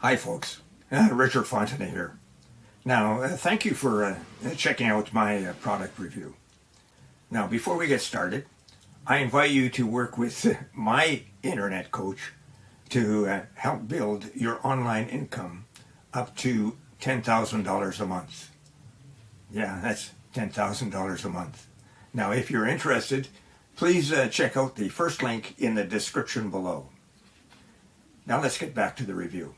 Hi folks, Richard Fontenay here. Now, thank you for checking out my product review. Now, before we get started, I invite you to work with my internet coach to help build your online income up to $10,000 a month. Yeah, that's $10,000 a month. Now, if you're interested, please check out the first link in the description below. Now let's get back to the review.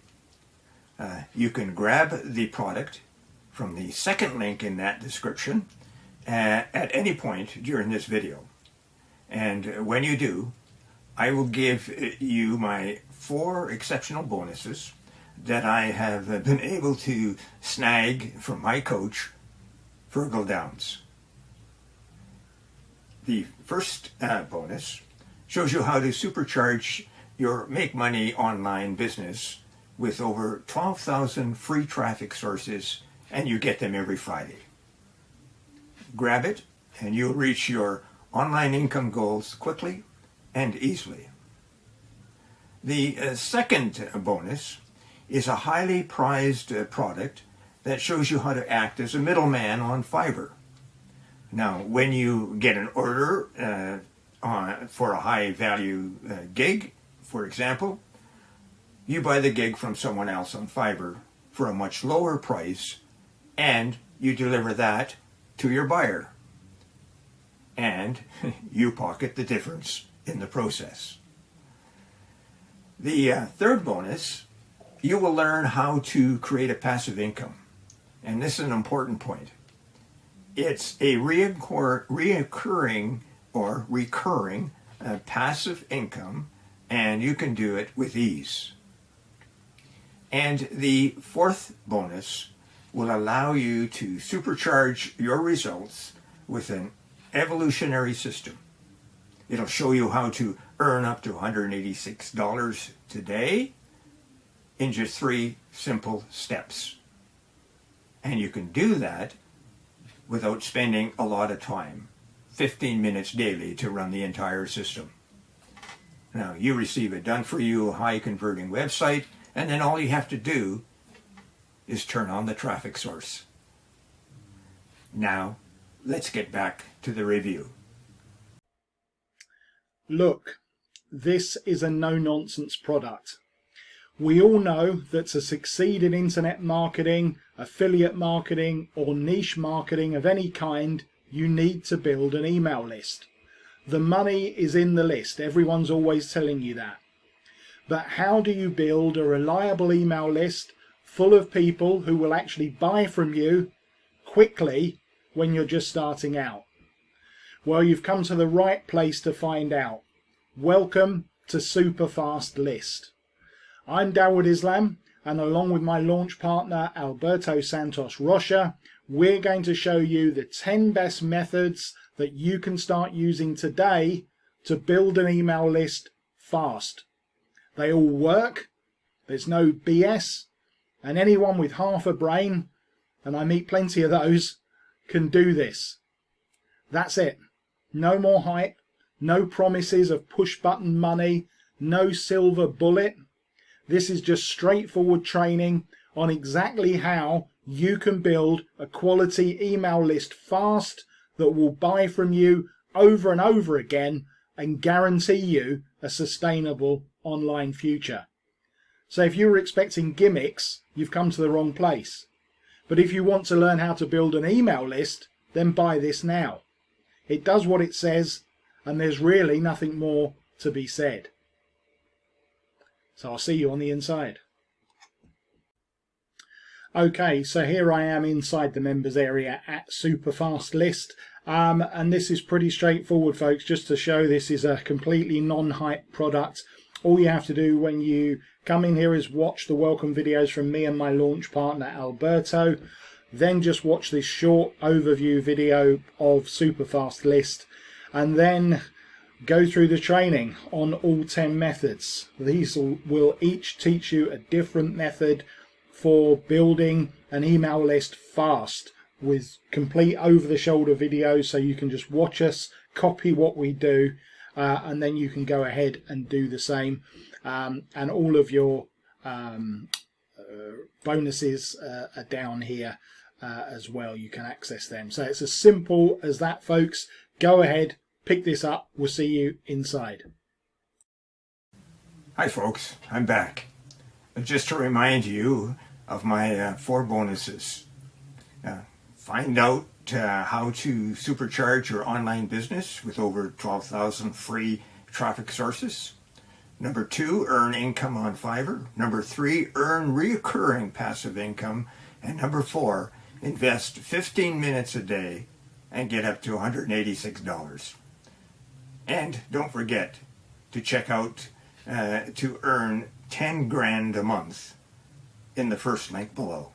You can grab the product from the second link in that description at any point during this video. And when you do, I will give you my 4 exceptional bonuses that I have been able to snag from my coach, Virgil Downs. The first bonus shows you how to supercharge your Make Money Online business with over 12,000 free traffic sources, and you get them every Friday. Grab it and you'll reach your online income goals quickly and easily. The second bonus is a highly prized product that shows you how to act as a middleman on Fiverr. Now, when you get an order for a high value gig, for example, you buy the gig from someone else on Fiverr for a much lower price, and you deliver that to your buyer. And you pocket the difference in the process. The third bonus, you will learn how to create a passive income. And this is an important point. It's a reoccurring or recurring passive income, and you can do it with ease. And the fourth bonus will allow you to supercharge your results with an evolutionary system. It'll show you how to earn up to $186 today in just 3 simple steps. And you can do that without spending a lot of time, 15 minutes daily to run the entire system. Now, you receive a done-for-you, high-converting website, and then all you have to do is turn on the traffic source. Now, let's get back to the review. Look, this is a no-nonsense product. We all know that to succeed in internet marketing, affiliate marketing, or niche marketing of any kind, you need to build an email list. The money is in the list. Everyone's always telling you that. But how do you build a reliable email list full of people who will actually buy from you quickly when you're just starting out? Well, you've come to the right place to find out. Welcome to Superfast List. I'm Dawood Islam, and along with my launch partner Alberto Santos Rocha, we're going to show you the 10 best methods that you can start using today to build an email list fast. They all work, there's no BS, and anyone with half a brain, and I meet plenty of those, can do this. That's it. No more hype, no promises of push button money, no silver bullet. This is just straightforward training on exactly how you can build a quality email list fast that will buy from you over and over again and guarantee you a sustainable online future. So if you were expecting gimmicks, you've come to the wrong place. But if you want to learn how to build an email list, then buy this now. It does what it says, and there's really nothing more to be said. So I'll see you on the inside. Okay, so here I am inside the members area at Superfast List. And this is pretty straightforward, folks, just to show this is a completely non-hype product. All you have to do when you come in here is watch the welcome videos from me and my launch partner Alberto. Then just watch this short overview video of Superfast List, and then go through the training on all 10 methods. These will each teach you a different method for building an email list fast, with complete over-the-shoulder videos, so you can just watch us, copy what we do, and then you can go ahead and do the same. And all of your bonuses are down here as well. You can access them. So it's as simple as that, folks. Go ahead, pick this up. We'll see you inside. Hi folks, I'm back. Just to remind you of my 4 bonuses. Find out how to supercharge your online business with over 12,000 free traffic sources. Number 2, earn income on Fiverr. Number 3, earn recurring passive income. And number 4, invest 15 minutes a day and get up to $186. And don't forget to check out to earn 10 grand a month in the first link below.